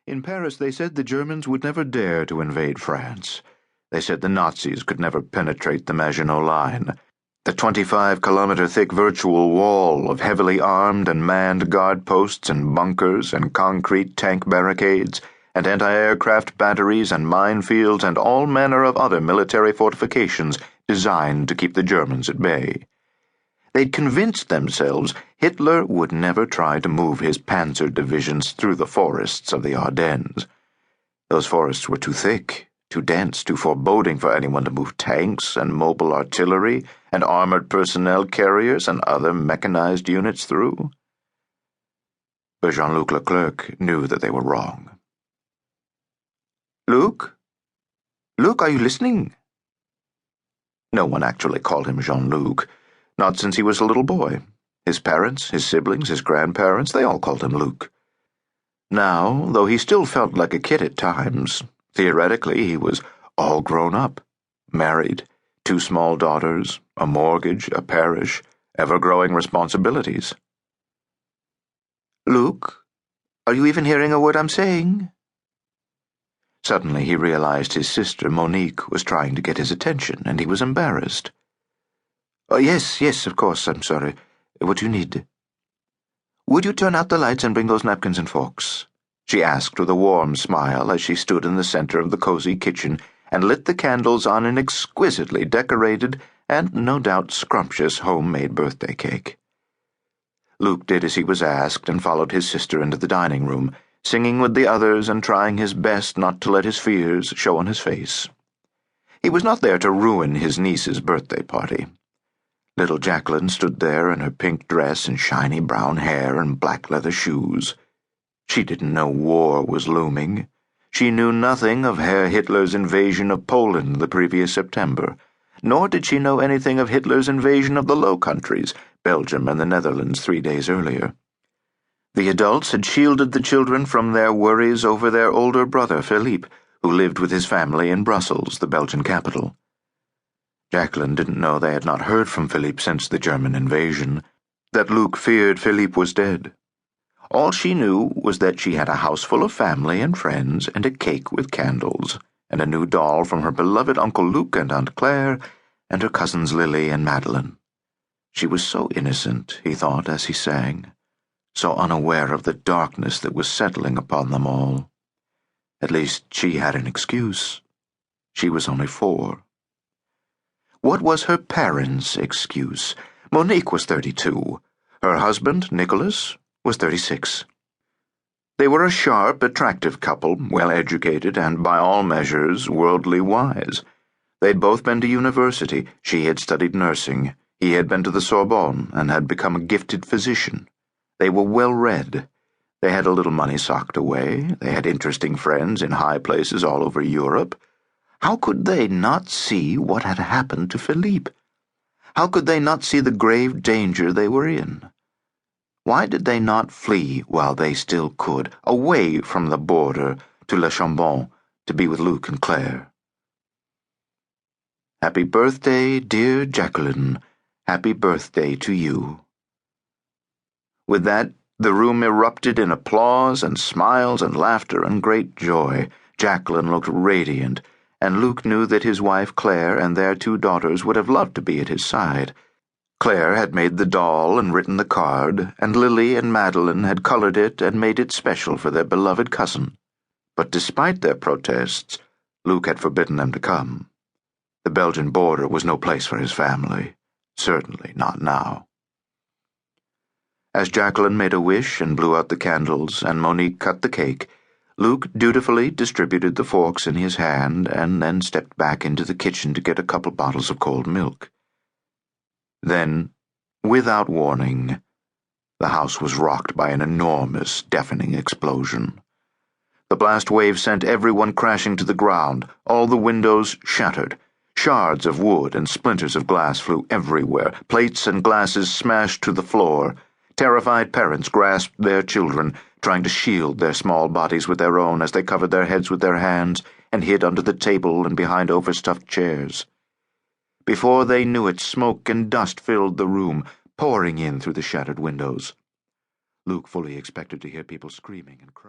In Paris, they said the Germans would never dare to invade France. They said the Nazis could never penetrate the Maginot Line. The 25-kilometer-thick virtual wall of heavily armed and manned guard posts and bunkers and concrete tank barricades and anti-aircraft batteries and minefields and all manner of other military fortifications designed to keep the Germans at bay. They'd convinced themselves Hitler would never try to move his panzer divisions through the forests of the Ardennes. Those forests were too thick, too dense, too foreboding for anyone to move tanks and mobile artillery and armored personnel carriers and other mechanized units through. But Jean-Luc Leclerc knew that they were wrong. "Luc? Luc, are you listening?" No one actually called him Jean-Luc. Not since he was a little boy. His parents, his siblings, his grandparents, they all called him Luc. Now, though he still felt like a kid at times, theoretically he was all grown up, married, 2 small daughters, a mortgage, a parish, ever-growing responsibilities. "Luc, are you even hearing a word I'm saying?" Suddenly he realized his sister Monique was trying to get his attention, and he was embarrassed. "Oh, yes, of course, I'm sorry. What do you need?" "Would you turn out the lights and bring those napkins and forks?" she asked with a warm smile as she stood in the center of the cozy kitchen and lit the candles on an exquisitely decorated and no doubt scrumptious homemade birthday cake. Luc did as he was asked and followed his sister into the dining room, singing with the others and trying his best not to let his fears show on his face. He was not there to ruin his niece's birthday party. Little Jacqueline stood there in her pink dress and shiny brown hair and black leather shoes. She didn't know war was looming. She knew nothing of Herr Hitler's invasion of Poland the previous September, nor did she know anything of Hitler's invasion of the Low Countries, Belgium and the Netherlands 3 days earlier. The adults had shielded the children from their worries over their older brother Philippe, who lived with his family in Brussels, the Belgian capital. Jacqueline didn't know they had not heard from Philippe since the German invasion, that Luc feared Philippe was dead. All she knew was that she had a house full of family and friends and a cake with candles, and a new doll from her beloved Uncle Luc and Aunt Claire, and her cousins Lily and Madeleine. She was so innocent, he thought as he sang, so unaware of the darkness that was settling upon them all. At least she had an excuse. She was only 4. What was her parents' excuse? Monique was 32. Her husband, Nicholas, was 36. They were a sharp, attractive couple, well-educated and, by all measures, worldly wise. They'd both been to university. She had studied nursing. He had been to the Sorbonne and had become a gifted physician. They were well-read. They had a little money socked away. They had interesting friends in high places all over Europe. How could they not see what had happened to Philippe? How could they not see the grave danger they were in? Why did they not flee while they still could, away from the border to Le Chambon, to be with Luc and Claire? "Happy birthday, dear Jacqueline. Happy birthday to you." With that, the room erupted in applause and smiles and laughter and great joy. Jacqueline looked radiant, and Luc knew that his wife Claire and their 2 daughters would have loved to be at his side. Claire had made the doll and written the card, and Lily and Madeleine had colored it and made it special for their beloved cousin. But despite their protests, Luc had forbidden them to come. The Belgian border was no place for his family, certainly not now. As Jacqueline made a wish and blew out the candles, and Monique cut the cake, Luc dutifully distributed the forks in his hand and then stepped back into the kitchen to get a couple bottles of cold milk. Then, without warning, the house was rocked by an enormous, deafening explosion. The blast wave sent everyone crashing to the ground, all the windows shattered. Shards of wood and splinters of glass flew everywhere, plates and glasses smashed to the floor. Terrified parents grasped their children, trying to shield their small bodies with their own as they covered their heads with their hands and hid under the table and behind overstuffed chairs. Before they knew it, smoke and dust filled the room, pouring in through the shattered windows. Luc fully expected to hear people screaming and crying.